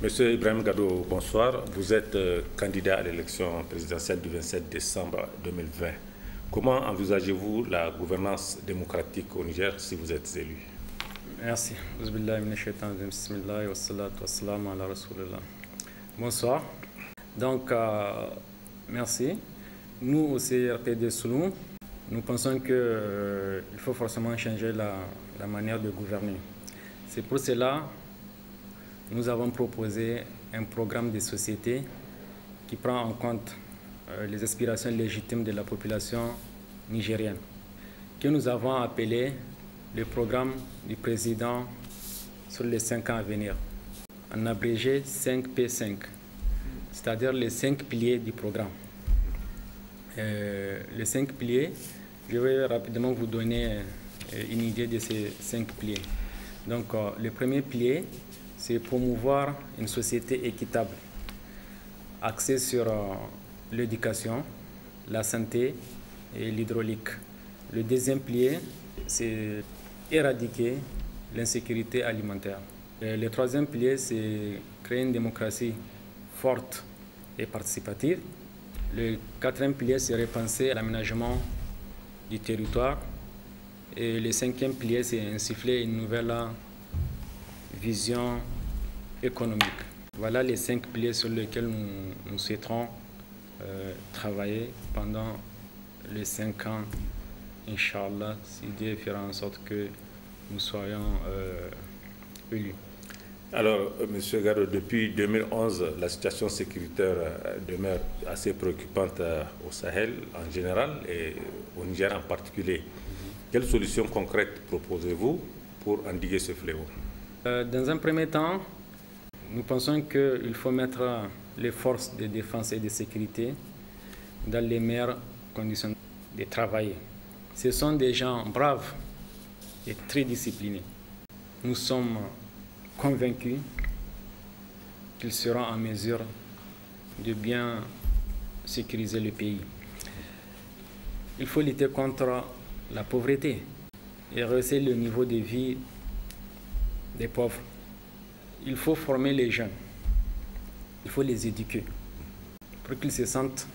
Monsieur Ibrahim Gado, bonsoir. Vous êtes candidat à l'élection présidentielle du 27 décembre 2020. Comment envisagez-vous la gouvernance démocratique au Niger si vous êtes élu? Merci. Bonsoir. Donc, merci. Nous, au CRP de Soulou, nous pensons qu'il faut forcément changer la manière de gouverner. C'est pour cela que nous avons proposé un programme de société qui prend en compte les aspirations légitimes de la population nigérienne, que nous avons appelé le programme du président sur les 5 ans à venir, en abrégé 5P5, c'est-à-dire les 5 piliers du programme. Les 5 piliers, je vais rapidement vous donner une idée de ces 5 piliers. Donc, le premier pilier, c'est promouvoir une société équitable, axée sur l'éducation, la santé et l'hydraulique. Le deuxième pilier, c'est éradiquer l'insécurité alimentaire. Le troisième pilier, c'est créer une démocratie forte et participative. Le quatrième pilier, c'est repenser l'aménagement du territoire. Et le cinquième pilier, c'est insuffler une nouvelle vision économique. Voilà les 5 piliers sur lesquels nous souhaiterons travailler pendant les 5 ans, Inch'Allah, si Dieu fera en sorte que nous soyons élus. Alors, M. Gado, depuis 2011, la situation sécuritaire demeure assez préoccupante au Sahel en général et au Niger en particulier. Quelles solutions concrètes proposez-vous pour endiguer ce fléau? Dans un premier temps, nous pensons qu'il faut mettre les forces de défense et de sécurité dans les meilleures conditions de travail. Ce sont des gens braves et très disciplinés. Nous sommes convaincus qu'ils seront en mesure de bien sécuriser le pays. Il faut lutter contre la pauvreté et rehausser le niveau de vie des pauvres. Il faut former les jeunes, il faut les éduquer pour qu'ils se sentent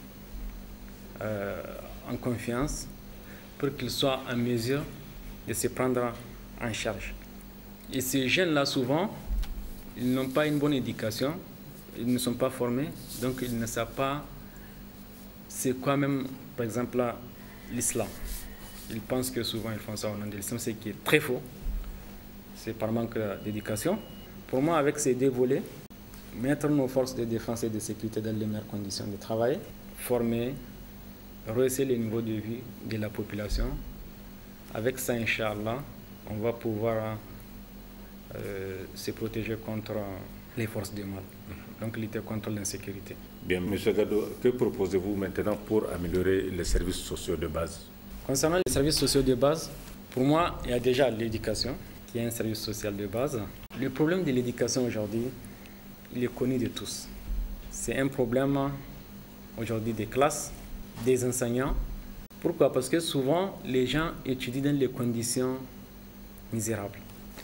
en confiance, pour qu'ils soient en mesure de se prendre en charge. Et ces jeunes-là, souvent, ils n'ont pas une bonne éducation, ils ne sont pas formés, donc ils ne savent pas c'est quoi même, par exemple, l'islam. Ils pensent que souvent ils font ça au nom de l'islam, ce qui est très faux. C'est par manque d'éducation. Pour moi, avec ces deux volets, mettre nos forces de défense et de sécurité dans les meilleures conditions de travail, former, rehausser le niveau de vie de la population. Avec ça, Inch'Allah, on va pouvoir se protéger contre les forces du mal, donc lutter contre l'insécurité. Bien, M. Gado, que proposez-vous maintenant pour améliorer les services sociaux de base? Concernant les services sociaux de base, pour moi, il y a déjà l'éducation, qui est un service social de base. Le problème de l'éducation aujourd'hui, il est connu de tous. C'est un problème aujourd'hui des classes, des enseignants. Pourquoi? Parce que souvent, les gens étudient dans des conditions misérables.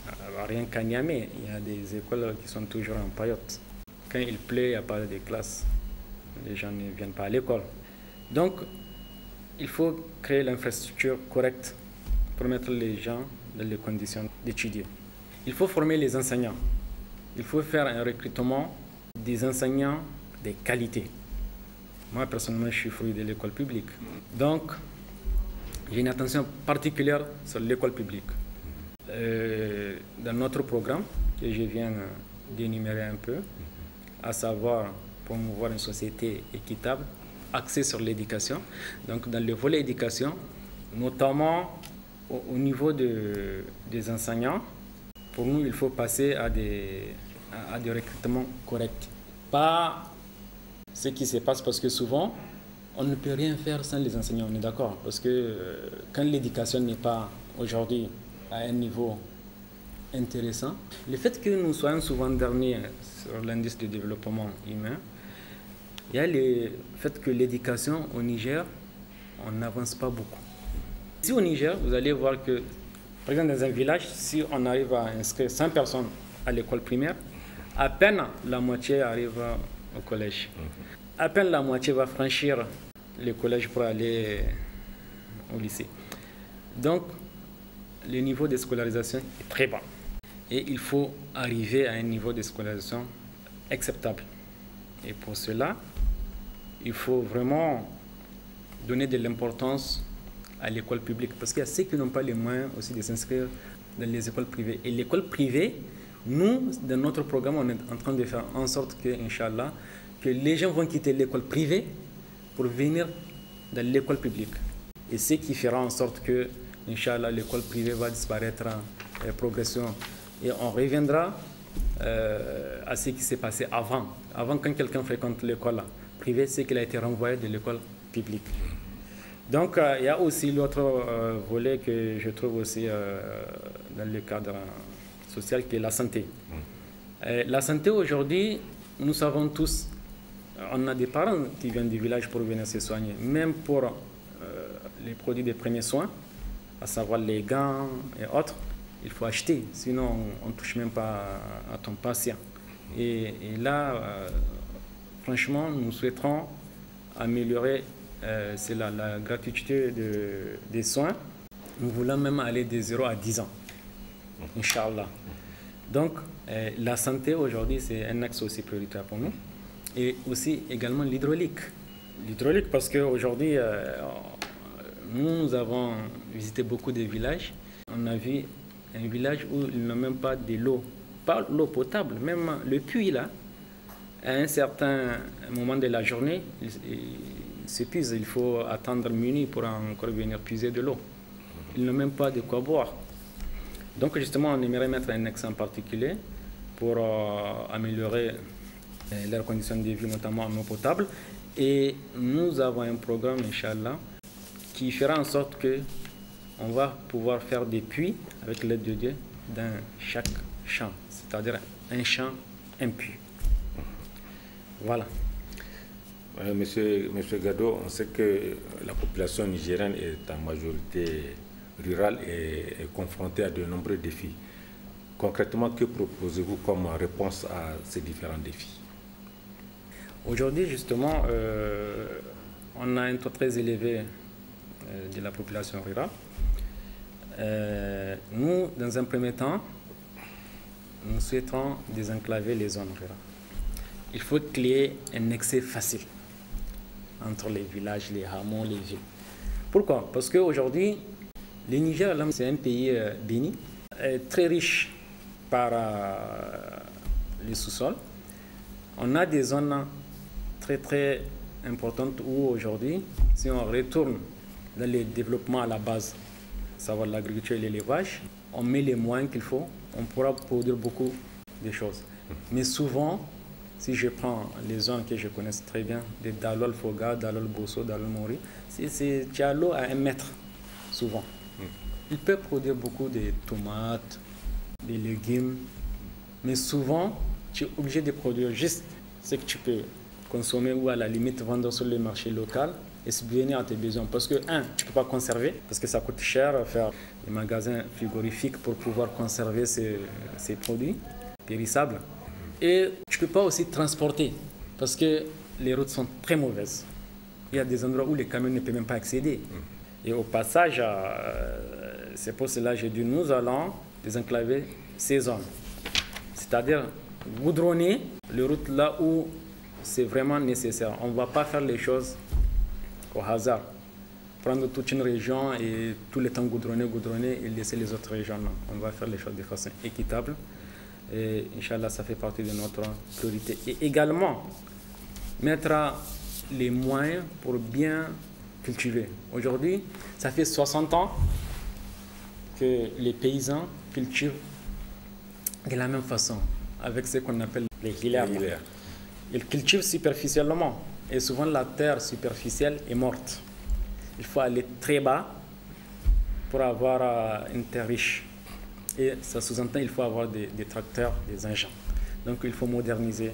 Alors, rien qu'à Niamey, il y a des écoles qui sont toujours en paillotte. Quand il pleut, il n'y a pas de classe. Les gens ne viennent pas à l'école. Donc, il faut créer l'infrastructure correcte pour mettre les gens dans les conditions d'étudier. Il faut former les enseignants. Il faut faire un recrutement des enseignants de qualité. Moi, personnellement, je suis fruit de l'école publique. Donc, j'ai une attention particulière sur l'école publique. Dans notre programme, que je viens d'énumérer un peu, à savoir promouvoir une société équitable, axée sur l'éducation. Donc, dans le volet éducation, notamment au niveau des enseignants, pour nous, il faut passer à des recrutements corrects. Pas ce qui se passe parce que souvent, on ne peut rien faire sans les enseignants, on est d'accord. Parce que quand l'éducation n'est pas aujourd'hui à un niveau intéressant, le fait que nous soyons souvent derniers sur l'indice de développement humain, il y a le fait que l'éducation au Niger, on n'avance pas beaucoup. Ici au Niger, vous allez voir que, par exemple, dans un village, si on arrive à inscrire 100 personnes à l'école primaire, À peine la moitié arrive au collège. À peine la moitié va franchir le collège pour aller au lycée. Donc, le niveau de scolarisation est très bas. Et il faut arriver à un niveau de scolarisation acceptable. Et pour cela, il faut vraiment donner de l'importance à l'école publique. Parce qu'il y a ceux qui n'ont pas les moyens aussi de s'inscrire dans les écoles privées. Et l'école privée, nous, dans notre programme, on est en train de faire en sorte que, Inch'Allah, que les gens vont quitter l'école privée pour venir dans l'école publique. Et ce qui fera en sorte que, Inch'Allah, l'école privée va disparaître en progression. Et on reviendra à ce qui s'est passé avant. Avant, quand quelqu'un fréquente l'école privée, c'est qu'il a été renvoyé de l'école publique. Donc, il y a aussi l'autre volet que je trouve aussi dans le cadre social, qui est la santé. La santé, aujourd'hui, nous savons tous, on a des parents qui viennent du village pour venir se soigner, même pour les produits de premiers soins, à savoir les gants et autres, il faut acheter, sinon on ne touche même pas à ton patient. Et là, franchement, nous souhaiterons améliorer la gratuité des soins. Nous voulons même aller de 0 à 10 ans, Inch'Allah. Donc, la santé aujourd'hui, c'est un axe aussi prioritaire pour nous. Et aussi également l'hydraulique. L'hydraulique, parce qu'aujourd'hui, nous avons visité beaucoup de villages. On a vu un village où ils n'ont même pas de l'eau, pas l'eau potable, même le puits là, à un certain moment de la journée, il s'épuise, il faut attendre minuit pour encore venir puiser de l'eau. Ils n'ont même pas de quoi boire. Donc justement, on aimerait mettre un accent particulier pour améliorer leurs conditions de vie, notamment en eau potable. Et nous avons un programme, Inch'Allah, qui fera en sorte que on va pouvoir faire des puits avec l'aide de Dieu dans chaque champ, c'est-à-dire un champ, un puits. Voilà. Monsieur Gado, on sait que la population nigérienne est en majorité rurale et est confrontée à de nombreux défis. Concrètement, que proposez-vous comme réponse à ces différents défis? Aujourd'hui, justement, on a un taux très élevé de la population rurale. Nous, dans un premier temps, nous souhaitons désenclaver les zones rurales. Il faut qu'il y ait un accès facile entre les villages, les hameaux, les villes. Pourquoi? Parce qu'aujourd'hui, le Niger, c'est un pays béni, très riche par les sous-sols. On a des zones très très importantes où aujourd'hui, si on retourne dans le développement à la base, savoir l'agriculture et l'élevage, on met les moyens qu'il faut, on pourra produire beaucoup de choses. Mais souvent, si je prends les zones que je connais très bien, de Dalol Foga, Dalol Bosso, Dalol Mori, c'est l'eau à 1 mètre, souvent. Il peut produire beaucoup de tomates, des légumes, mais souvent, tu es obligé de produire juste ce que tu peux consommer ou à la limite vendre sur le marché local et subvenir à tes besoins. Parce que, tu ne peux pas conserver, parce que ça coûte cher faire des magasins frigorifiques pour pouvoir conserver ces produits périssables. Et tu ne peux pas aussi transporter, parce que les routes sont très mauvaises. Il y a des endroits où les camions ne peuvent même pas accéder. Et au passage, c'est pour cela que j'ai dit, nous allons désenclaver ces zones. C'est-à-dire goudronner les routes là où c'est vraiment nécessaire. On ne va pas faire les choses au hasard. Prendre toute une région et tout le temps goudronner et laisser les autres régions. Non. On va faire les choses de façon équitable. Et Inch'Allah, ça fait partie de notre priorité. Et également, mettre les moyens pour bien cultiver. Aujourd'hui, ça fait 60 ans que les paysans cultivent de la même façon, avec ce qu'on appelle les hilaires. Ils cultivent superficiellement et souvent la terre superficielle est morte. Il faut aller très bas pour avoir une terre riche. Et ça sous-entend qu'il faut avoir des tracteurs, des engins. Donc il faut moderniser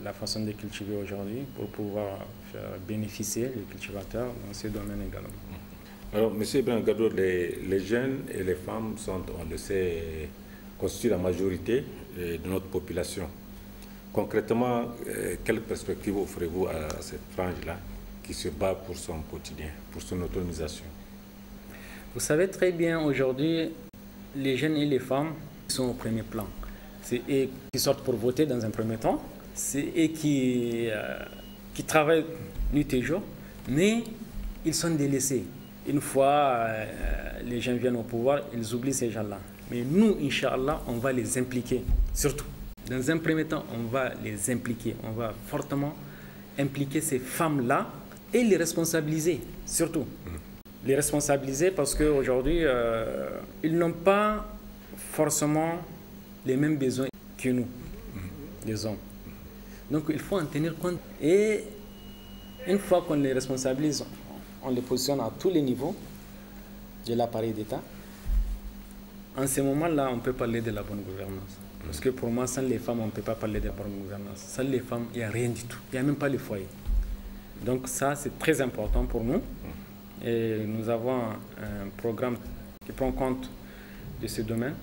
la façon de cultiver aujourd'hui pour pouvoir faire bénéficier les cultivateurs dans ce domaine également. Alors, M. Ibrahim Gado, les jeunes et les femmes sont, on le sait, constitue la majorité de notre population. Concrètement, quelle perspective offrez-vous à cette frange-là qui se bat pour son quotidien, pour son autonomisation? Vous savez très bien, aujourd'hui, les jeunes et les femmes sont au premier plan. C'est eux qui sortent pour voter dans un premier temps. C'est eux qui travaillent nuit et jour, mais ils sont délaissés. Une fois les gens viennent au pouvoir, ils oublient ces gens-là. Mais nous, Inch'Allah, on va les impliquer, surtout. Dans un premier temps, on va les impliquer. On va fortement impliquer ces femmes-là et les responsabiliser, surtout. Les responsabiliser parce qu'aujourd'hui, ils n'ont pas forcément les mêmes besoins que nous, les hommes. Donc il faut en tenir compte. Et une fois qu'on les responsabilise, on les positionne à tous les niveaux de l'appareil d'État. En ce moment-là, on peut parler de la bonne gouvernance. Parce que pour moi, sans les femmes, on ne peut pas parler de la bonne gouvernance. Sans les femmes, il n'y a rien du tout. Il n'y a même pas le foyer. Donc ça, c'est très important pour nous. Et nous avons un programme qui prend compte de ce domaine.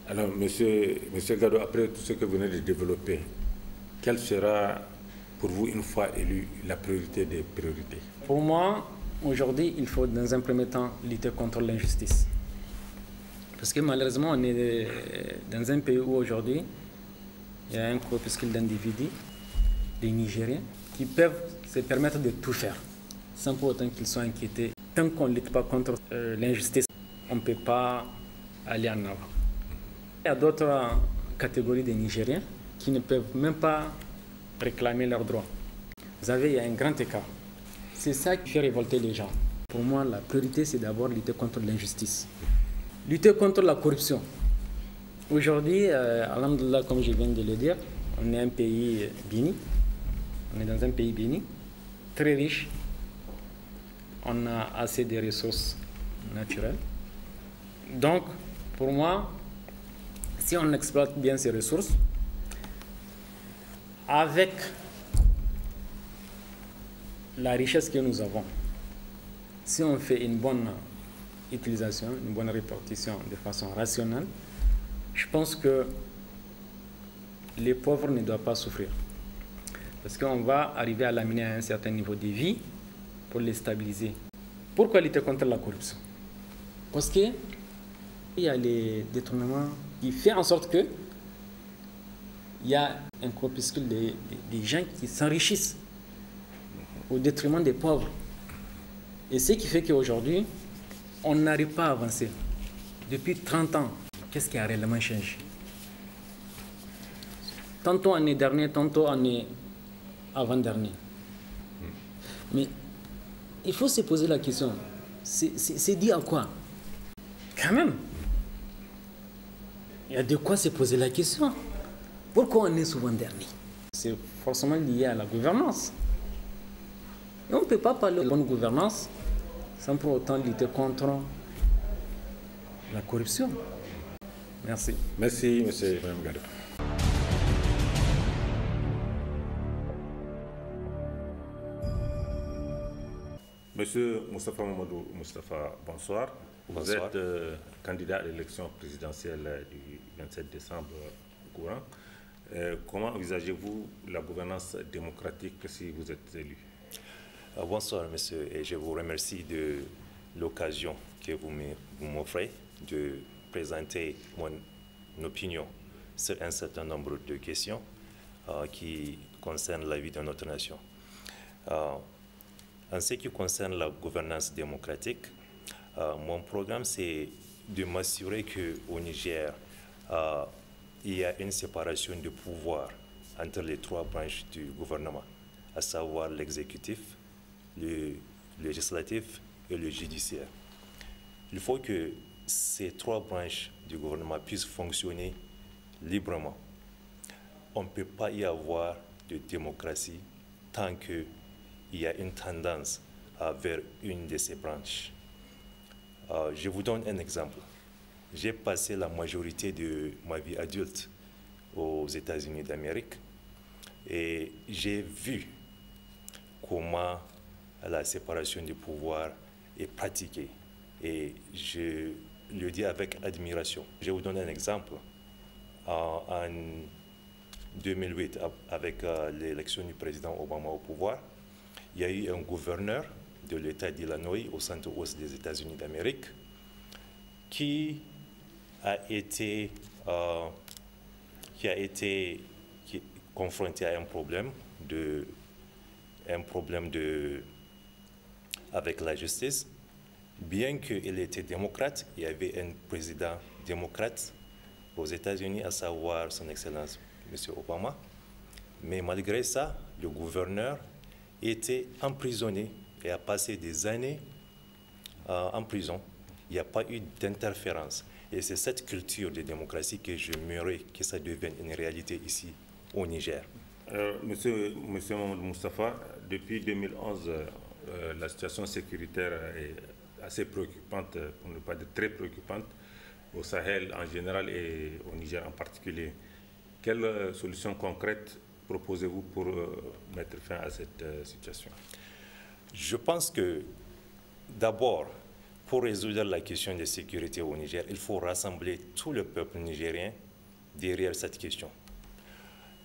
Alors, monsieur Gado, après tout ce que vous venez de développer, quelle sera pour vous, une fois élu, la priorité des priorités? Pour moi, aujourd'hui, il faut dans un premier temps lutter contre l'injustice. Parce que malheureusement, on est dans un pays où aujourd'hui, il y a un corpuscule d'individus, des Nigériens, qui peuvent se permettre de tout faire, sans pour autant qu'ils soient inquiétés. Tant qu'on ne lutte pas contre l'injustice, on ne peut pas aller en avant. Il y a d'autres catégories de Nigériens qui ne peuvent même pas réclamer leurs droits. Vous savez, il y a un grand écart. C'est ça qui fait révolter les gens. Pour moi, la priorité, c'est d'abord lutter contre l'injustice. Lutter contre la corruption. Aujourd'hui, alhamdoulilah, comme je viens de le dire, on est un pays béni. On est dans un pays béni, très riche. On a assez de ressources naturelles. Donc, pour moi, si on exploite bien ces ressources, avec la richesse que nous avons, si on fait une bonne utilisation, une bonne répartition de façon rationnelle, je pense que les pauvres ne doivent pas souffrir. Parce qu'on va arriver à l'amener à un certain niveau de vie pour les stabiliser. Pourquoi lutter contre la corruption? Parce qu'il y a les détournements qui font en sorte que il y a un corpuscule de gens qui s'enrichissent au détriment des pauvres. Et ce qui fait qu'aujourd'hui, on n'arrive pas à avancer. Depuis 30 ans, qu'est-ce qui a réellement changé? Tantôt on est dernier, tantôt on est avant-dernier. Mais il faut se poser la question, c'est dit à quoi? Quand même, il y a de quoi se poser la question. Pourquoi on est souvent dernier? C'est forcément lié à la gouvernance. Et on ne peut pas parler de bonne gouvernance sans pour autant lutter contre la corruption. Merci. Merci, monsieur Gado. Monsieur Moustapha Mamadou Moustapha, bonsoir. Bonsoir. Vous êtes candidat à l'élection présidentielle du 27 décembre courant. Comment envisagez-vous la gouvernance démocratique si vous êtes élu? Bonsoir, monsieur, et je vous remercie de l'occasion que vous m'offrez de présenter mon opinion sur un certain nombre de questions qui concernent la vie de notre nation. En ce qui concerne la gouvernance démocratique, mon programme, c'est de m'assurer qu'au Niger, il y a une séparation de pouvoir entre les trois branches du gouvernement, à savoir l'exécutif, le législatif et le judiciaire. Il faut que ces trois branches du gouvernement puissent fonctionner librement. On ne peut pas y avoir de démocratie tant qu'il y a une tendance vers une de ces branches. Je vous donne un exemple. J'ai passé la majorité de ma vie adulte aux États-Unis d'Amérique et j'ai vu comment la séparation du pouvoir est pratiquée. Et je le dis avec admiration. Je vais vous donner un exemple. En 2008, avec l'élection du président Obama au pouvoir, il y a eu un gouverneur de l'État d'Illinois au centre-ouest des États-Unis d'Amérique qui a été confronté à un problème avec la justice. Bien qu'il était démocrate, il y avait un président démocrate aux États-Unis, à savoir son Excellence M. Obama. Mais malgré ça, le gouverneur était emprisonné et a passé des années en prison. Il n'y a pas eu d'interférence. Et c'est cette culture de démocratie que j'aimerais que ça devienne une réalité ici au Niger. Monsieur Moustapha, depuis 2011, la situation sécuritaire est assez préoccupante, pour ne pas dire très préoccupante, au Sahel en général et au Niger en particulier. Quelles solutions concrètes proposez-vous pour mettre fin à cette situation? Je pense que d'abord, pour résoudre la question de sécurité au Niger, il faut rassembler tout le peuple nigérien derrière cette question.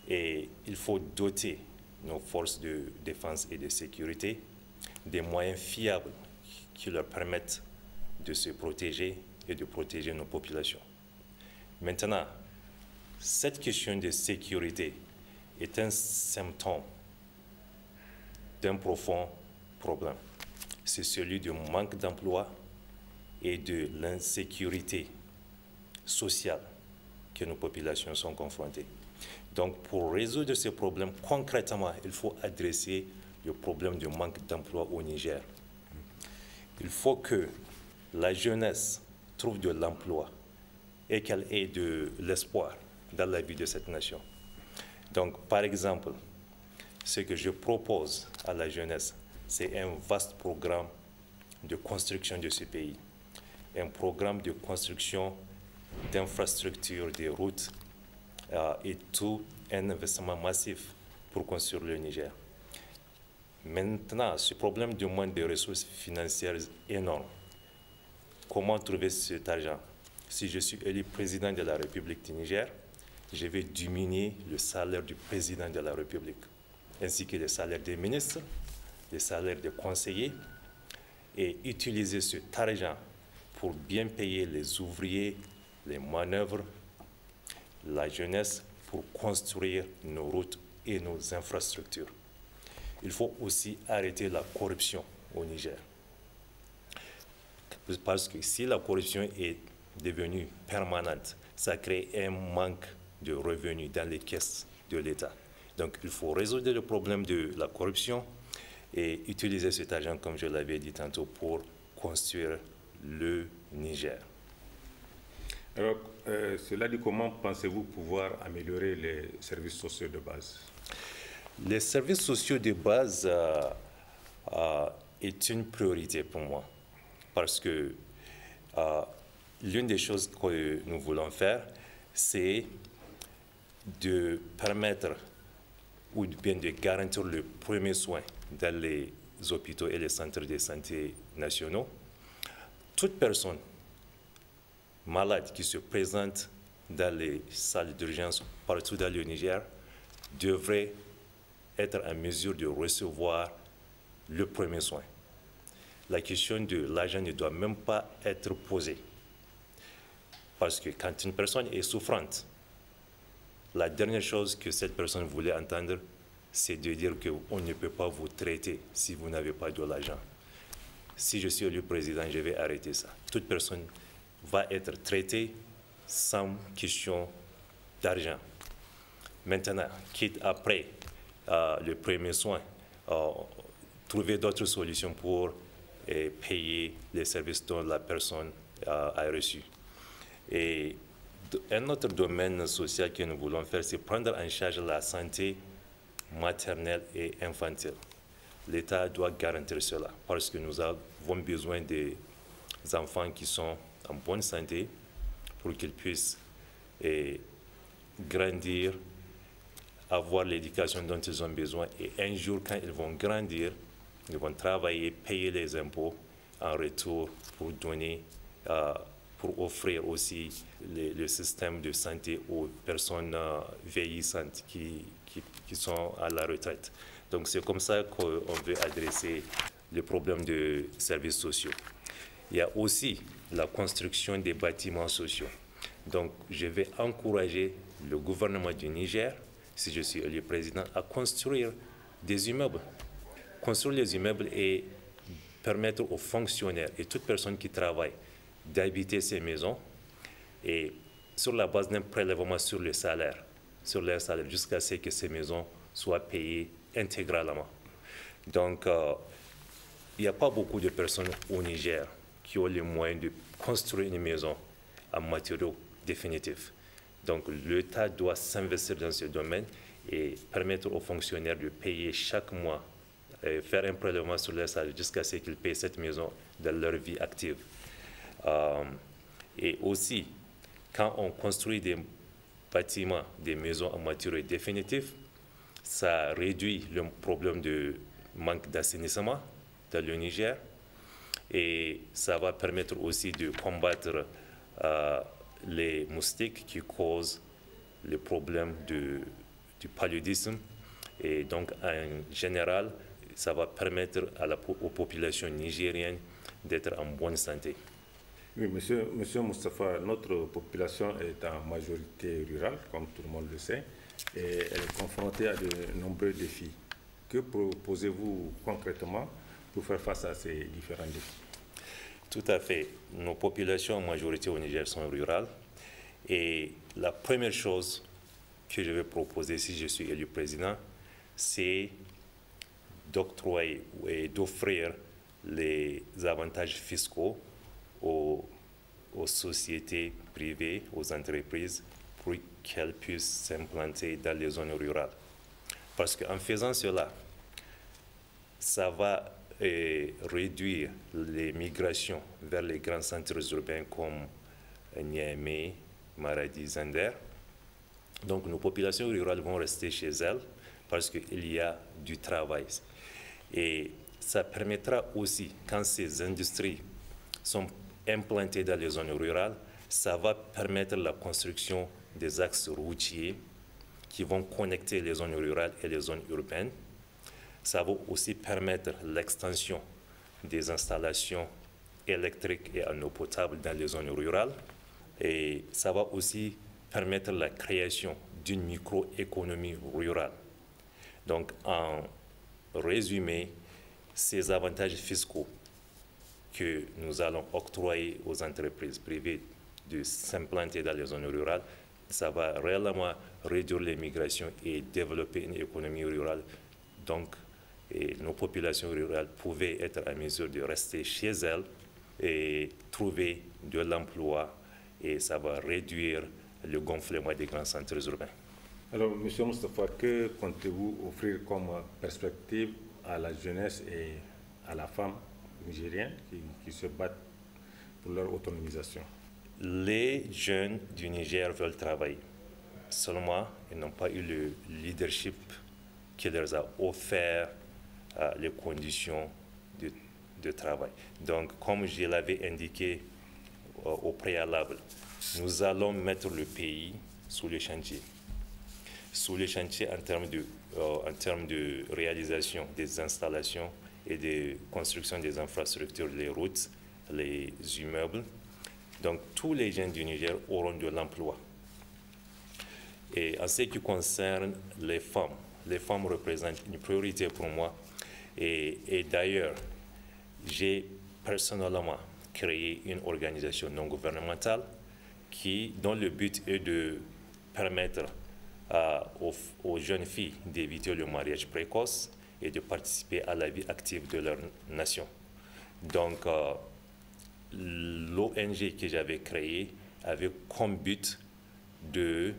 Et il faut doter nos forces de défense et de sécurité des moyens fiables qui leur permettent de se protéger et de protéger nos populations. Maintenant, cette question de sécurité est un symptôme d'un profond problème. C'est celui du manque d'emploi et de l'insécurité sociale que nos populations sont confrontées. Donc, pour résoudre ces problèmes, concrètement, il faut adresser le problème du manque d'emploi au Niger. Il faut que la jeunesse trouve de l'emploi et qu'elle ait de l'espoir dans la vie de cette nation. Donc, par exemple, ce que je propose à la jeunesse, c'est un vaste programme de construction de ce pays, un programme de construction d'infrastructures, de routes et tout un investissement massif pour construire le Niger. Maintenant, ce problème demande des ressources financières énormes. Comment trouver cet argent? Si je suis élu président de la République du Niger, je vais diminuer le salaire du président de la République, ainsi que les salaires des ministres, les salaires des conseillers, et utiliser cet argent pour bien payer les ouvriers, les manœuvres, la jeunesse, pour construire nos routes et nos infrastructures. Il faut aussi arrêter la corruption au Niger. Parce que si la corruption est devenue permanente, ça crée un manque de revenus dans les caisses de l'État. Donc il faut résoudre le problème de la corruption et utiliser cet argent, comme je l'avais dit tantôt, pour construire le Niger. Alors, cela dit, comment pensez-vous pouvoir améliorer les services sociaux de base? Les services sociaux de base est une priorité pour moi, parce que l'une des choses que nous voulons faire, c'est de permettre ou bien de garantir le premier soin dans les hôpitaux et les centres de santé nationaux. Toute personne malade qui se présente dans les salles d'urgence partout dans le Niger devrait être en mesure de recevoir le premier soin. La question de l'argent ne doit même pas être posée. Parce que quand une personne est souffrante, la dernière chose que cette personne voulait entendre, c'est de dire qu'on ne peut pas vous traiter si vous n'avez pas de l'argent. Si je suis élu président, je vais arrêter ça. Toute personne va être traitée sans question d'argent. Maintenant, quitte après le premier soin, trouver d'autres solutions pour payer les services dont la personne a reçu. Et un autre domaine social que nous voulons faire, c'est prendre en charge la santé maternelle et infantile. L'État doit garantir cela parce que nous avons besoin des enfants qui sont en bonne santé pour qu'ils puissent grandir, avoir l'éducation dont ils ont besoin. Et un jour, quand ils vont grandir, ils vont travailler, payer les impôts en retour pour donner pour offrir aussi le système de santé aux personnes vieillissantes qui sont à la retraite. Donc c'est comme ça qu'on veut adresser le problème de services sociaux. Il y a aussi la construction des bâtiments sociaux. Donc je vais encourager le gouvernement du Niger, si je suis élu président, à construire des immeubles. Construire les immeubles et permettre aux fonctionnaires et toute personne qui travaille d'habiter ces maisons et sur la base d'un prélèvement sur leur salaire, jusqu'à ce que ces maisons soient payées intégralement. Donc, il n'y a pas beaucoup de personnes au Niger qui ont les moyens de construire une maison en matériaux définitifs. Donc, l'État doit s'investir dans ce domaine et permettre aux fonctionnaires de payer chaque mois, faire un prélèvement sur leur salaire jusqu'à ce qu'ils payent cette maison dans leur vie active. Et aussi, quand on construit des bâtiments, des maisons en matériaux définitifs, ça réduit le problème de manque d'assainissement dans le Niger et ça va permettre aussi de combattre les moustiques qui causent le problème du paludisme. Et donc, en général, ça va permettre aux populations nigériennes d'être en bonne santé. Oui, monsieur Moustapha, notre population est en majorité rurale, comme tout le monde le sait, et elle est confrontée à de nombreux défis. Que proposez-vous concrètement pour faire face à ces différents défis? Tout à fait. Nos populations en majorité au Niger sont rurales. Et la première chose que je vais proposer si je suis élu président, c'est d'octroyer et d'offrir les avantages fiscaux aux sociétés privées, aux entreprises, pour qu'elles puissent s'implanter dans les zones rurales. Parce qu'en faisant cela, ça va réduire les migrations vers les grands centres urbains comme Niamey, Maradi, Zander. Donc nos populations rurales vont rester chez elles parce qu'il y a du travail. Et ça permettra aussi, quand ces industries sont implantées dans les zones rurales, ça va permettre la construction des axes routiers qui vont connecter les zones rurales et les zones urbaines. Ça va aussi permettre l'extension des installations électriques et en eau potable dans les zones rurales. Et ça va aussi permettre la création d'une microéconomie rurale. Donc, en résumé, ces avantages fiscaux que nous allons octroyer aux entreprises privées de s'implanter dans les zones rurales, ça va réellement réduire les migrations et développer une économie rurale. Donc, nos populations rurales pouvaient être à mesure de rester chez elles et trouver de l'emploi, et ça va réduire le gonflement des grands centres urbains. Alors, M. Moustapha, que comptez-vous offrir comme perspective à la jeunesse et à la femme nigérienne qui se battent pour leur autonomisation? Les jeunes du Niger veulent travailler. Seulement, ils n'ont pas eu le leadership qui leur a offert les conditions de travail. Donc, comme je l'avais indiqué au préalable, nous allons mettre le pays sous le chantier. Sous le chantier en termes de réalisation des installations et de construction des infrastructures, les routes, les immeubles. Donc, tous les jeunes du Niger auront de l'emploi. Et en ce qui concerne les femmes représentent une priorité pour moi. Et d'ailleurs, j'ai personnellement créé une organisation non gouvernementale dont le but est de permettre aux jeunes filles d'éviter le mariage précoce et de participer à la vie active de leur nation. Donc, l'ONG que j'avais créée avait comme but de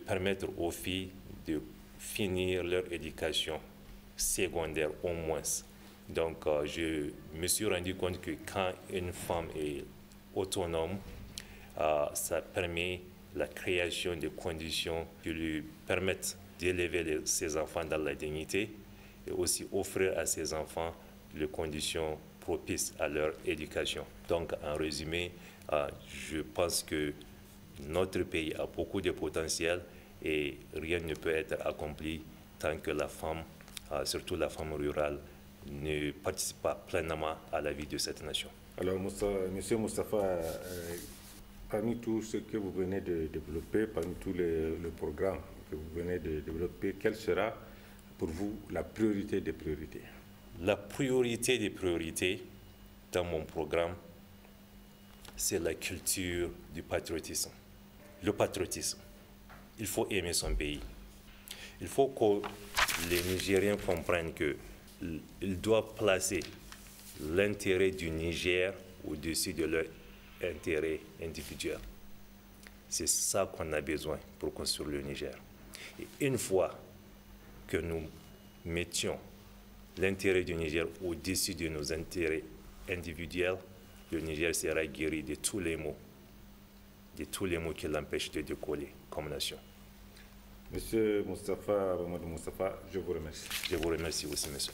permettre aux filles de finir leur éducation secondaire au moins. Donc, je me suis rendu compte que quand une femme est autonome, ça permet la création de conditions qui lui permettent d'élever ses enfants dans la dignité et aussi offrir à ses enfants les conditions propices à leur éducation. Donc, en résumé, je pense que notre pays a beaucoup de potentiel et rien ne peut être accompli tant que la femme, surtout la femme rurale, ne participe pas pleinement à la vie de cette nation. Alors, Monsieur Moustapha, parmi tout ce que vous venez de développer, parmi tous les programmes que vous venez de développer, quelle sera pour vous la priorité des priorités? La priorité des priorités dans mon programme, c'est la culture du patriotisme. Le patriotisme, il faut aimer son pays. Il faut que les Nigériens comprennent qu'ils doivent placer l'intérêt du Niger au-dessus de leur intérêt individuel. C'est ça qu'on a besoin pour construire le Niger. Et une fois que nous mettions l'intérêt du Niger au-dessus de nos intérêts individuels, le Niger sera guéri de tous les maux qui l'empêchent de décoller comme nation. Monsieur Moustapha, Mamadou Moustapha, je vous remercie. Je vous remercie aussi, monsieur.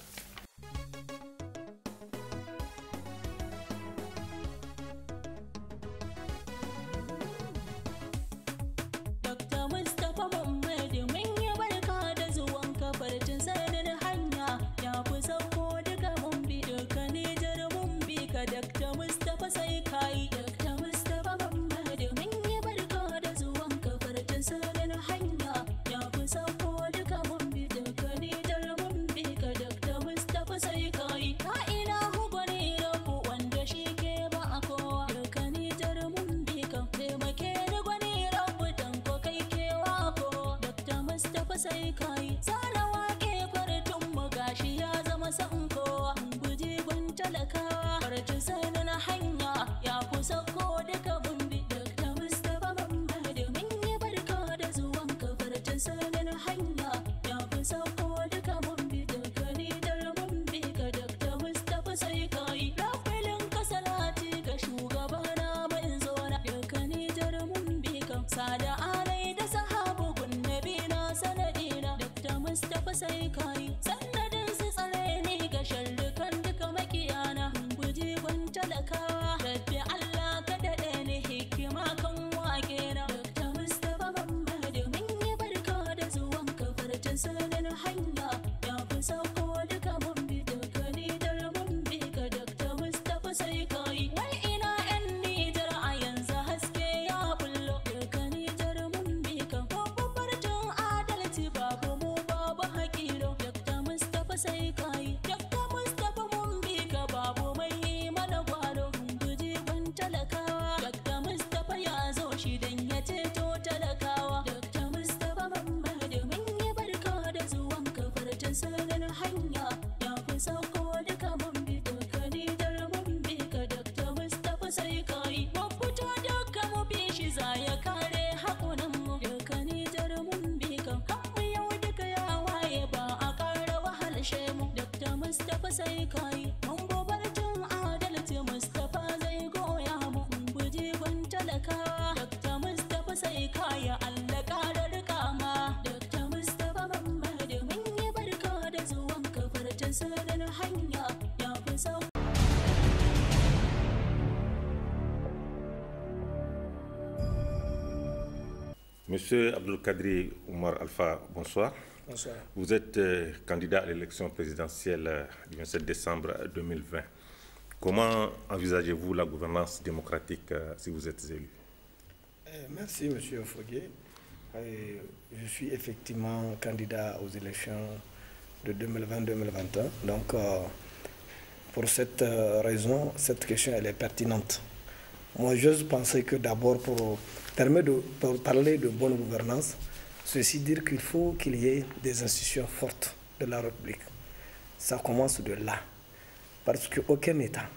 Monsieur Abdelkadri Oumar Alpha, bonsoir. Bonsoir. Vous êtes candidat à l'élection présidentielle du 27 décembre 2020. Comment envisagez-vous la gouvernance démocratique si vous êtes élu? Merci, Monsieur Foguet. Je suis effectivement candidat aux élections de 2020-2021. Donc, pour cette raison, cette question elle est pertinente. Moi, j'ose penser que d'abord, pour parler de bonne gouvernance, ceci dire qu'il faut qu'il y ait des institutions fortes de la République. Ça commence de là. Parce qu'aucun État,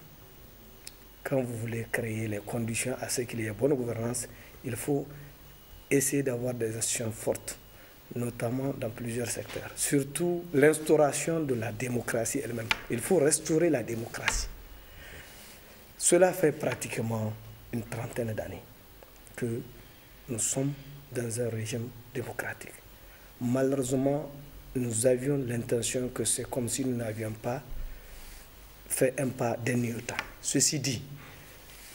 quand vous voulez créer les conditions à ce qu'il y ait bonne gouvernance, il faut essayer d'avoir des institutions fortes, notamment dans plusieurs secteurs. Surtout l'instauration de la démocratie elle-même. Il faut restaurer la démocratie. Cela fait pratiquement une trentaine d'années que nous sommes dans un régime démocratique. Malheureusement, nous avions l'intention que c'est comme si nous n'avions pas fait un pas d'un iota. Ceci dit,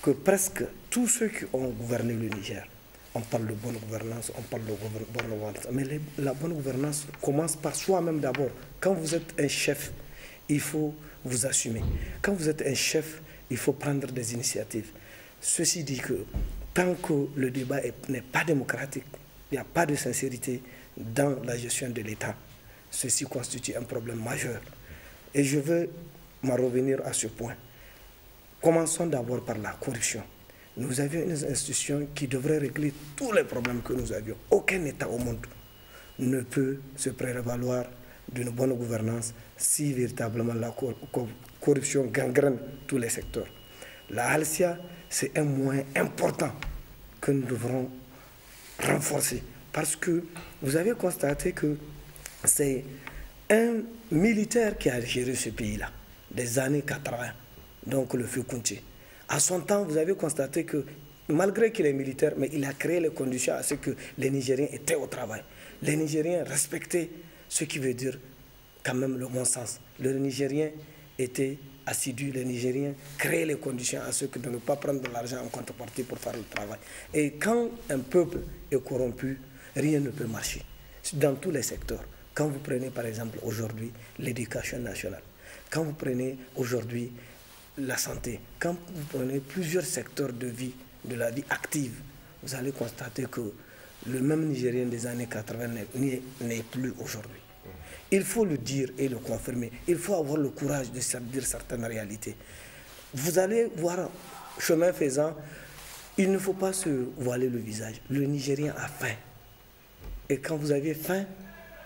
que presque tous ceux qui ont gouverné le Niger, on parle de bonne gouvernance, on parle de bonne gouvernance, mais la bonne gouvernance commence par soi-même d'abord. Quand vous êtes un chef, il faut vous assumer. Quand vous êtes un chef, il faut prendre des initiatives. Ceci dit que tant que le débat n'est pas démocratique, il n'y a pas de sincérité dans la gestion de l'État, ceci constitue un problème majeur. Et je veux m'en revenir à ce point. Commençons d'abord par la corruption. Nous avions une institution qui devrait régler tous les problèmes que nous avions. Aucun État au monde ne peut se prévaloir d'une bonne gouvernance si véritablement la corruption gangrène tous les secteurs. La Halcia, c'est un moyen important que nous devrons renforcer. Parce que vous avez constaté que c'est un militaire qui a géré ce pays-là, des années 80, donc le feu Kounché. À son temps, vous avez constaté que, malgré qu'il est militaire, mais il a créé les conditions à ce que les Nigériens étaient au travail. Les Nigériens respectaient ce qui veut dire quand même le bon sens. Les Nigériens étaient assidus, les Nigériens créaient les conditions à ce que de ne pas prendre de l'argent en contrepartie pour faire le travail. Et quand un peuple est corrompu, rien ne peut marcher. Dans tous les secteurs. Quand vous prenez par exemple aujourd'hui l'éducation nationale, quand vous prenez aujourd'hui la santé, quand vous prenez plusieurs secteurs de vie, de la vie active, vous allez constater que le même Nigérien des années 80 n'est plus aujourd'hui. Il faut le dire et le confirmer. Il faut avoir le courage de dire certaines réalités. Vous allez voir, chemin faisant, il ne faut pas se voiler le visage. Le Nigérien a faim. Et quand vous avez faim,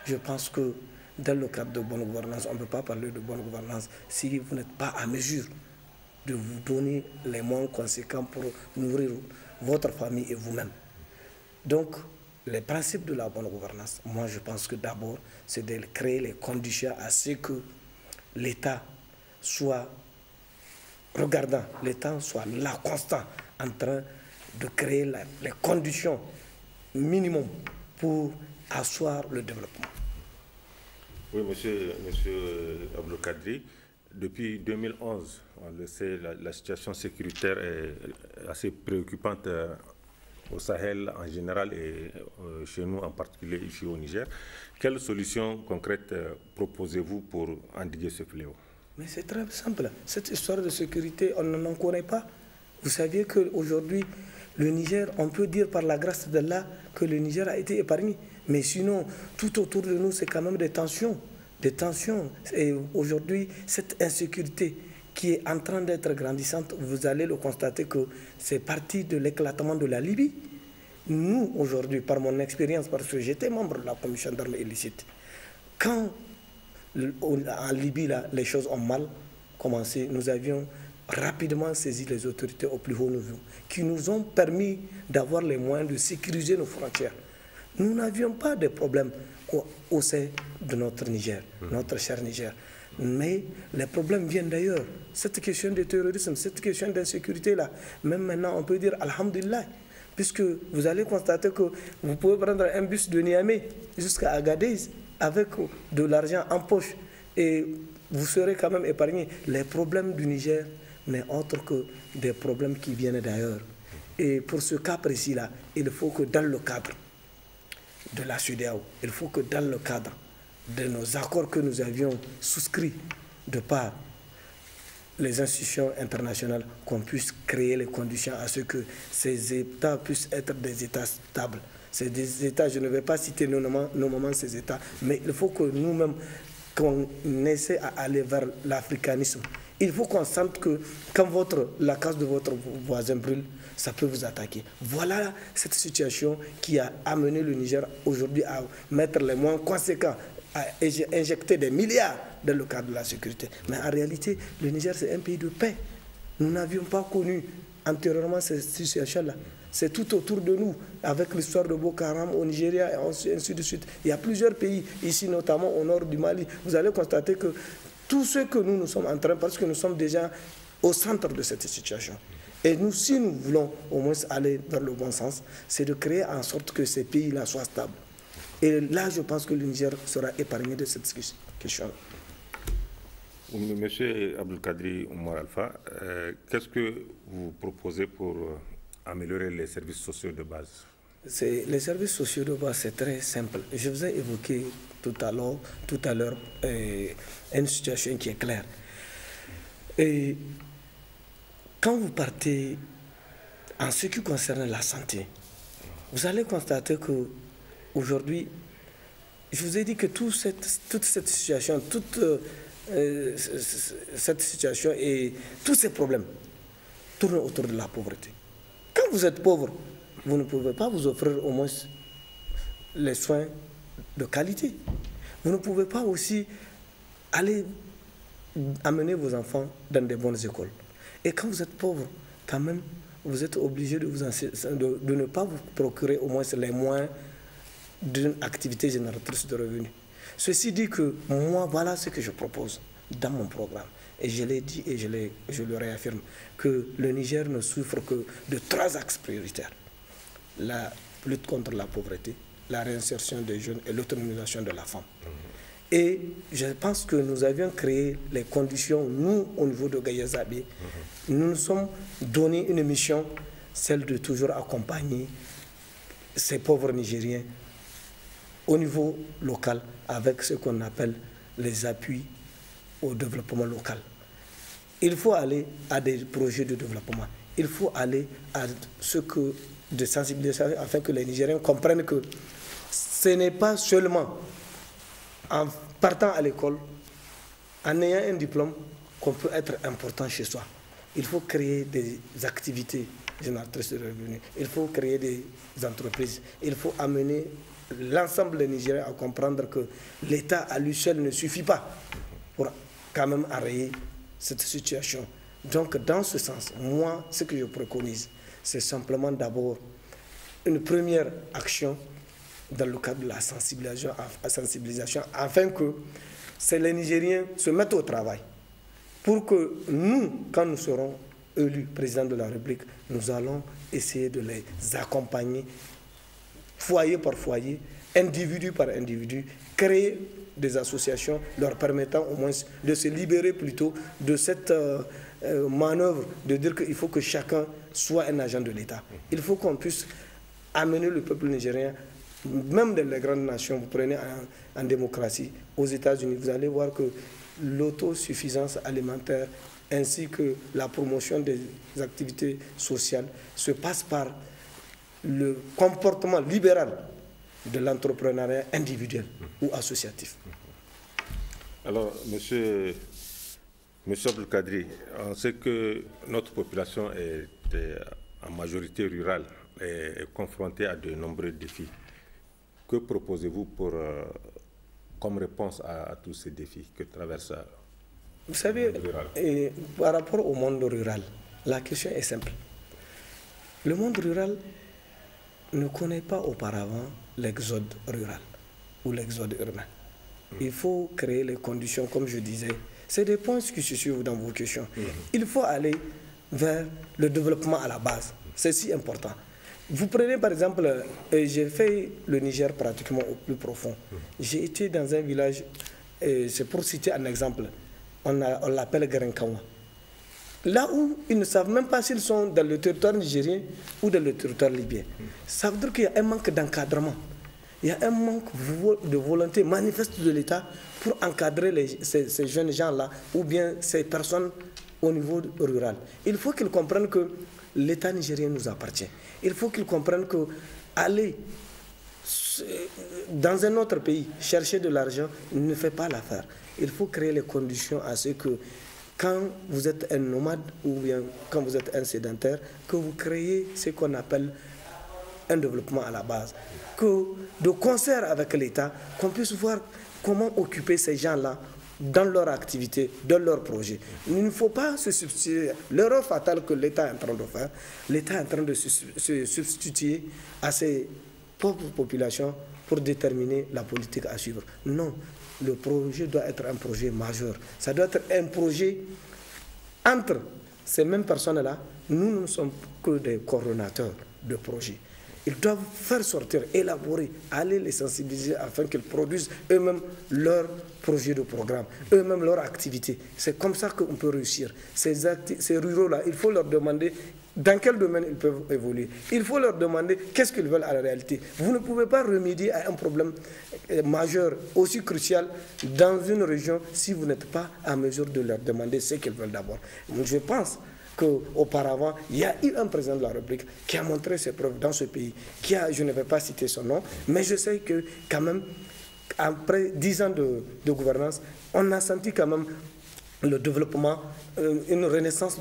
je pense que dans le cadre de bonne gouvernance, on ne peut pas parler de bonne gouvernance si vous n'êtes pas à mesure de vous donner les moyens conséquents pour nourrir votre famille et vous-même. Donc, les principes de la bonne gouvernance, moi je pense que d'abord, c'est de créer les conditions à ce que l'État soit regardant, l'État soit là, constant, en train de créer les conditions minimum pour asseoir le développement. Oui, monsieur Abdelkadri, depuis 2011, on le sait, la situation sécuritaire est assez préoccupante au Sahel en général et chez nous en particulier ici au Niger. Quelles solutions concrètes proposez-vous pour endiguer ce fléau? Mais c'est très simple. Cette histoire de sécurité, on n'en connaît pas. Vous saviez qu'aujourd'hui, le Niger, on peut dire par la grâce d'Allah que le Niger a été épargné. Mais sinon, tout autour de nous, c'est quand même des tensions. Des tensions. Et aujourd'hui, cette insécurité qui est en train d'être grandissante, vous allez le constater que c'est parti de l'éclatement de la Libye. Nous, aujourd'hui, par mon expérience, parce que j'étais membre de la commission d'armes illicites, quand en Libye, là, les choses ont mal commencé, nous avions rapidement saisi les autorités au plus haut niveau, qui nous ont permis d'avoir les moyens de sécuriser nos frontières. Nous n'avions pas de problème au sein de notre Niger, notre cher Niger. Mais les problèmes viennent d'ailleurs. Cette question de terrorisme, cette question d'insécurité-là, même maintenant, on peut dire Alhamdulillah, puisque vous allez constater que vous pouvez prendre un bus de Niamey jusqu'à Agadez avec de l'argent en poche et vous serez quand même épargné. Les problèmes du Niger n'est autre que des problèmes qui viennent d'ailleurs. Et pour ce cas précis-là, il faut que dans le cadre de la CEDEAO, il faut que dans le cadre de nos accords que nous avions souscrits de par les institutions internationales, qu'on puisse créer les conditions à ce que ces États puissent être des États stables. C'est des États, je ne vais pas citer nommément ces États, mais il faut que nous-mêmes, qu'on essaie à aller vers l'africanisme. Il faut qu'on sente que quand la case de votre voisin brûle, ça peut vous attaquer. Voilà cette situation qui a amené le Niger aujourd'hui à mettre les moyens conséquents, à injecter des milliards dans le cadre de la sécurité. Mais en réalité, le Niger, c'est un pays de paix. Nous n'avions pas connu antérieurement cette situation-là. C'est tout autour de nous, avec l'histoire de Boko Haram au Nigeria et ainsi de suite. Il y a plusieurs pays, ici notamment au nord du Mali. Vous allez constater que tout ce que nous sommes en train, parce que nous sommes déjà au centre de cette situation. Et nous, si nous voulons au moins aller vers le bon sens, c'est de créer en sorte que ces pays-là soient stables. Et là, je pense que le Niger sera épargné de cette question. Monsieur Abdelkadri Oumar Alpha, qu'est-ce que vous proposez pour améliorer les services sociaux de base? Les services sociaux de base, c'est très simple. Je vous ai évoqué tout à l'heure une situation qui est claire. Et quand vous partez en ce qui concerne la santé, vous allez constater que aujourd'hui, je vous ai dit que toute cette situation, cette situation et tous ces problèmes tournent autour de la pauvreté. Quand vous êtes pauvre, vous ne pouvez pas vous offrir au moins les soins de qualité. Vous ne pouvez pas aussi aller amener vos enfants dans des bonnes écoles. Et quand vous êtes pauvre, quand même, vous êtes obligé de ne pas vous procurer au moins les moyens d'une activité génératrice de revenus. Ceci dit que moi, voilà ce que je propose dans mon programme. Et je l'ai dit et je le réaffirme, que le Niger ne souffre que de 3 axes prioritaires. La lutte contre la pauvreté, la réinsertion des jeunes et l'autonomisation de la femme. Et je pense que nous avions créé les conditions, nous, au niveau de Gaïa-Zabé, nous nous sommes donné une mission, celle de toujours accompagner ces pauvres Nigériens au niveau local avec ce qu'on appelle les appuis au développement local. Il faut aller à des projets de développement. Il faut aller à de sensibilisation afin que les Nigériens comprennent que ce n'est pas seulement en partant à l'école, en ayant un diplôme, qu'on peut être important chez soi. Il faut créer des activités génératrices de revenus. Il faut créer des entreprises. Il faut amener l'ensemble des Nigériens à comprendre que l'État à lui seul ne suffit pas pour quand même arrêter cette situation. Donc, dans ce sens, moi, ce que je préconise, c'est simplement d'abord une première action dans le cadre de la sensibilisation afin que les Nigériens se mettent au travail pour que nous, quand nous serons élus président de la République, nous allons essayer de les accompagner foyer par foyer, individu par individu, créer des associations leur permettant au moins de se libérer plutôt de cette manœuvre de dire qu'il faut que chacun soit un agent de l'État. Il faut qu'on puisse amener le peuple nigérien, même dans les grandes nations, vous prenez en démocratie, aux États-Unis, vous allez voir que l'autosuffisance alimentaire ainsi que la promotion des activités sociales se passe par le comportement libéral de l'entrepreneuriat individuel ou associatif. Alors, monsieur Abdelkadri, on sait que notre population est en majorité rurale et est confrontée à de nombreux défis. Que proposez-vous comme réponse à tous ces défis que traverse Vous savez, par rapport au monde rural, la question est simple. Le monde rural ne connaît pas auparavant l'exode rural ou l'exode urbain. Il faut créer les conditions, comme je disais. C'est des points qui se suivent dans vos questions. Il faut aller vers le développement à la base. C'est si important. Vous prenez par exemple, j'ai fait le Niger pratiquement au plus profond. J'ai été dans un village, c'est pour citer un exemple, on l'appelle Garenkawa. Là où ils ne savent même pas s'ils sont dans le territoire nigérien ou dans le territoire libyen. Ça veut dire qu'il y a un manque d'encadrement. Il y a un manque de volonté manifeste de l'État pour encadrer ces jeunes gens-là ou bien ces personnes au niveau rural. Il faut qu'ils comprennent que l'État nigérien nous appartient. Il faut qu'ils comprennent que aller dans un autre pays chercher de l'argent ne fait pas l'affaire. Il faut créer les conditions à ce que quand vous êtes un nomade ou bien quand vous êtes un sédentaire, que vous créez ce qu'on appelle un développement à la base. Que de concert avec l'État, qu'on puisse voir comment occuper ces gens-là dans leur activité, dans leur projet. Il ne faut pas se substituer. L'erreur fatale que l'État est en train de faire, l'État est en train de se substituer à ces pauvres populations pour déterminer la politique à suivre. Non, le projet doit être un projet majeur. Ça doit être un projet entre ces mêmes personnes-là. Nous ne sommes que des coordonnateurs de projets. Ils doivent faire sortir, élaborer, aller les sensibiliser afin qu'ils produisent eux-mêmes leurs projets de programme, eux-mêmes leurs activités. C'est comme ça qu'on peut réussir. Ces ruraux-là, il faut leur demander dans quel domaine ils peuvent évoluer. Il faut leur demander qu'est-ce qu'ils veulent à la réalité. Vous ne pouvez pas remédier à un problème majeur, aussi crucial, dans une région si vous n'êtes pas à mesure de leur demander ce qu'ils veulent d'abord. Je pense qu'auparavant, il y a eu un président de la République qui a montré ses preuves dans ce pays, je ne vais pas citer son nom, mais je sais que quand même, après 10 ans de gouvernance, on a senti quand même le développement, une renaissance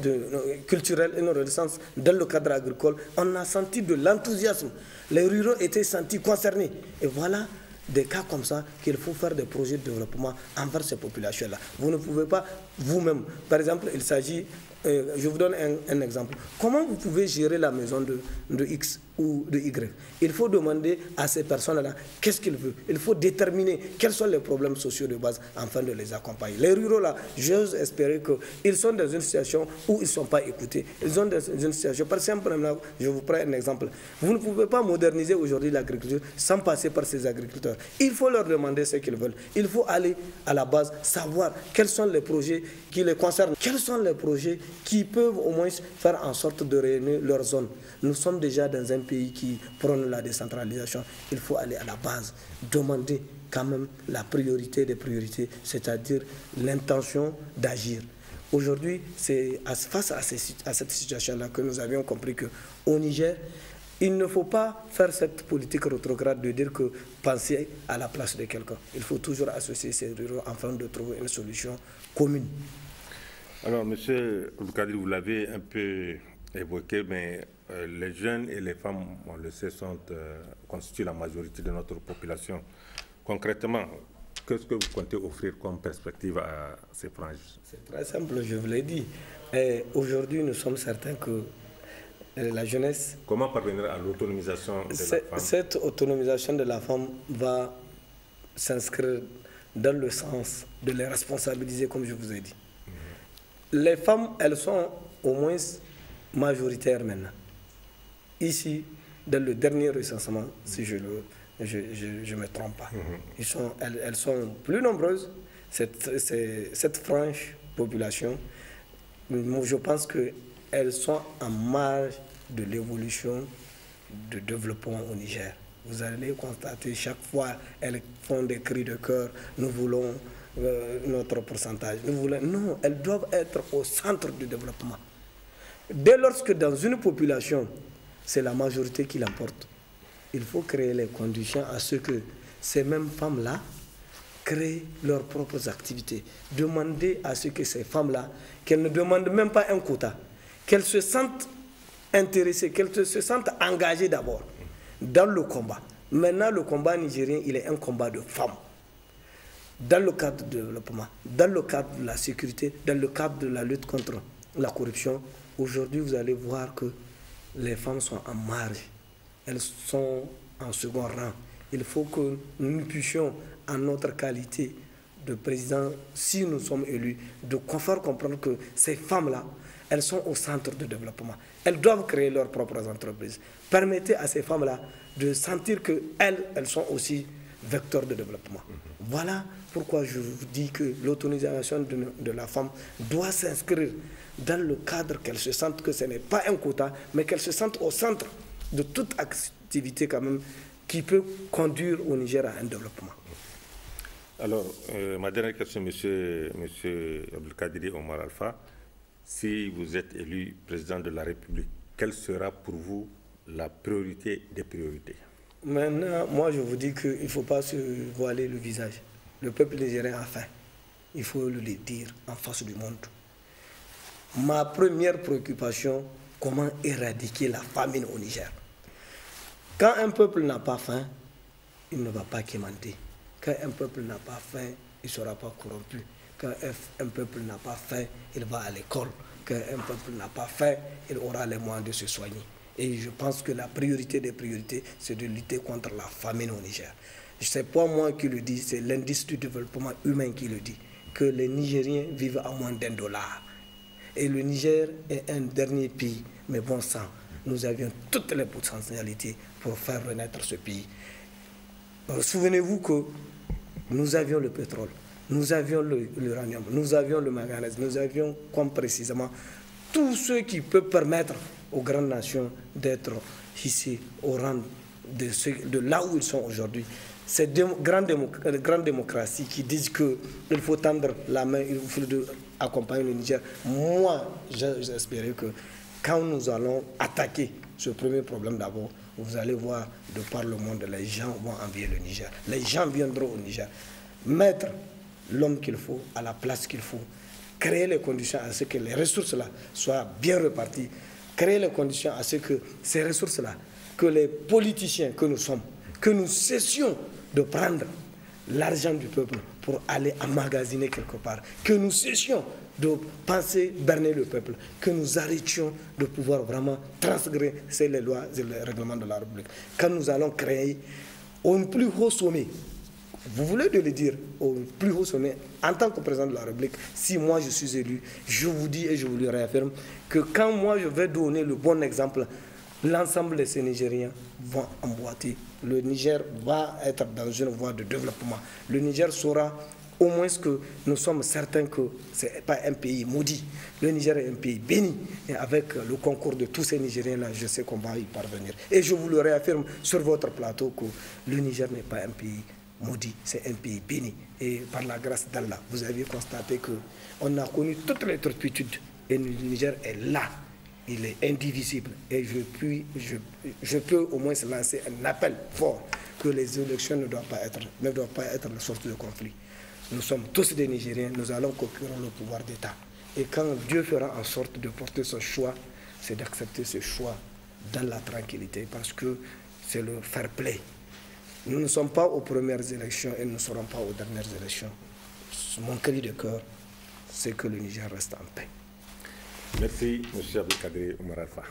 culturelle, une renaissance dans le cadre agricole. On a senti de l'enthousiasme. Les ruraux étaient sentis concernés. Et voilà des cas comme ça qu'il faut faire des projets de développement envers ces populations-là. Vous ne pouvez pas vous-même. Par exemple, il s'agit, je vous donne un exemple. Comment vous pouvez gérer la maison de X ou de Y? Il faut demander à ces personnes-là qu'est-ce qu'ils veulent. Il faut déterminer quels sont les problèmes sociaux de base afin de les accompagner. Les ruraux-là, j'ose espérer qu'ils sont dans une situation où ils ne sont pas écoutés. Ils sont dans une situation, par exemple, je vous prends un exemple. Vous ne pouvez pas moderniser aujourd'hui l'agriculture sans passer par ces agriculteurs. Il faut leur demander ce qu'ils veulent. Il faut aller à la base, savoir quels sont les projets qui les concernent, quels sont les projets qui peuvent au moins faire en sorte de rayonner leur zone. Nous sommes déjà dans un pays qui prône la décentralisation. Il faut aller à la base, demander quand même la priorité des priorités, c'est-à-dire l'intention d'agir. Aujourd'hui, c'est face à cette situation-là que nous avions compris qu'au Niger, il ne faut pas faire cette politique rétrograde de dire que penser à la place de quelqu'un. Il faut toujours associer ces ruraux afin de trouver une solution commune. Alors, M. Abdelkadir, vous l'avez un peu évoqué, mais les jeunes et les femmes, on le sait, constituent la majorité de notre population. Concrètement, qu'est-ce que vous comptez offrir comme perspective à ces franges? C'est très simple, je vous l'ai dit. Aujourd'hui, nous sommes certains que la jeunesse... Comment parvenir à l'autonomisation de la femme? Cette autonomisation de la femme va s'inscrire dans le sens de les responsabiliser, comme je vous ai dit. Les femmes, elles sont au moins majoritaires maintenant. Ici, dans le dernier recensement, si je ne me trompe pas, elles sont plus nombreuses, cette franche population. Je pense qu'elles sont en marge de l'évolution de développement au Niger. Vous allez constater, chaque fois, elles font des cris de cœur, nous voulons notre pourcentage. Non, elles doivent être au centre du développement. Dès lors que dans une population, c'est la majorité qui l'emporte, il faut créer les conditions à ce que ces mêmes femmes-là créent leurs propres activités. Demander à ce que ces femmes-là, qu'elles ne demandent même pas un quota, qu'elles se sentent intéressées, qu'elles se sentent engagées d'abord dans le combat. Maintenant, le combat nigérien, il est un combat de femmes. Dans le cadre du développement, dans le cadre de la sécurité, dans le cadre de la lutte contre la corruption, aujourd'hui, vous allez voir que les femmes sont en marge. Elles sont en second rang. Il faut que nous puissions, en notre qualité de président, si nous sommes élus, de faire comprendre que ces femmes-là, elles sont au centre du développement. Elles doivent créer leurs propres entreprises. Permettez à ces femmes-là de sentir qu'elles sont aussi vecteurs de développement. Voilà pourquoi je vous dis que l'autonomisation de la femme doit s'inscrire dans le cadre qu'elle se sente que ce n'est pas un quota, mais qu'elle se sente au centre de toute activité quand même qui peut conduire au Niger à un développement. Alors, ma dernière question, monsieur Abdelkadir Omar Alpha, si vous êtes élu président de la République, quelle sera pour vous la priorité des priorités? Maintenant, moi je vous dis qu'il ne faut pas se voiler le visage. Le peuple nigérien a faim. Il faut le dire en face du monde. Ma première préoccupation, comment éradiquer la famine au Niger. Quand un peuple n'a pas faim, il ne va pas quémander. Quand un peuple n'a pas faim, il ne sera pas corrompu. Quand un peuple n'a pas faim, il va à l'école. Quand un peuple n'a pas faim, il aura les moyens de se soigner. Et je pense que la priorité des priorités, c'est de lutter contre la famine au Niger. Ce n'est pas moi qui le dis, c'est l'indice du développement humain qui le dit, que les Nigériens vivent à moins d'$1. Et le Niger est un dernier pays, mais bon sang. nous avions toutes les potentialités pour faire renaître ce pays. Souvenez-vous que nous avions le pétrole, nous avions l'uranium, nous avions le manganèse, nous avions comme précisément tout ce qui peut permettre aux grandes nations d'être ici au rang de là où ils sont aujourd'hui. Ces grandes démocraties qui disent qu'il faut tendre la main, il faut accompagner le Niger. Moi, j'espérais que quand nous allons attaquer ce premier problème d'abord, vous allez voir, de par le monde, les gens vont envier le Niger. Les gens viendront au Niger. Mettre l'homme qu'il faut à la place qu'il faut. Créer les conditions à ce que les ressources-là soient bien reparties. Créer les conditions à ce que ces ressources-là, que les politiciens que nous sommes, que nous cessions de prendre l'argent du peuple pour aller emmagasiner quelque part, que nous cessions de penser berner le peuple, que nous arrêtions de pouvoir vraiment transgresser les lois et les règlements de la République. Quand nous allons créer au plus haut sommet, vous voulez de le dire, au plus haut sommet, en tant que président de la République, si moi je suis élu, je vous dis et je vous le réaffirme, que quand moi je vais donner le bon exemple, l'ensemble de ces Nigériens vont emboîter. Le Niger va être dans une voie de développement. Le Niger saura au moins que nous sommes certains que ce n'est pas un pays maudit. Le Niger est un pays béni. Et avec le concours de tous ces Nigériens-là, je sais qu'on va y parvenir. Et je vous le réaffirme sur votre plateau que le Niger n'est pas un pays maudit, c'est un pays béni. Et par la grâce d'Allah, vous avez constaté qu'on a connu toutes les turpitudes. Et le Niger est là. Il est indivisible. Et je peux au moins lancer un appel fort que les élections ne doivent pas être la source de conflit. Nous sommes tous des Nigériens, nous allons conquérir le pouvoir d'État. Et quand Dieu fera en sorte de porter ce choix, c'est d'accepter ce choix dans la tranquillité, parce que c'est le fair play. Nous ne sommes pas aux premières élections et nous ne serons pas aux dernières élections. Mon cri de cœur, c'est que le Niger reste en paix. Merci, M. Abdelkader Oumar Alpha.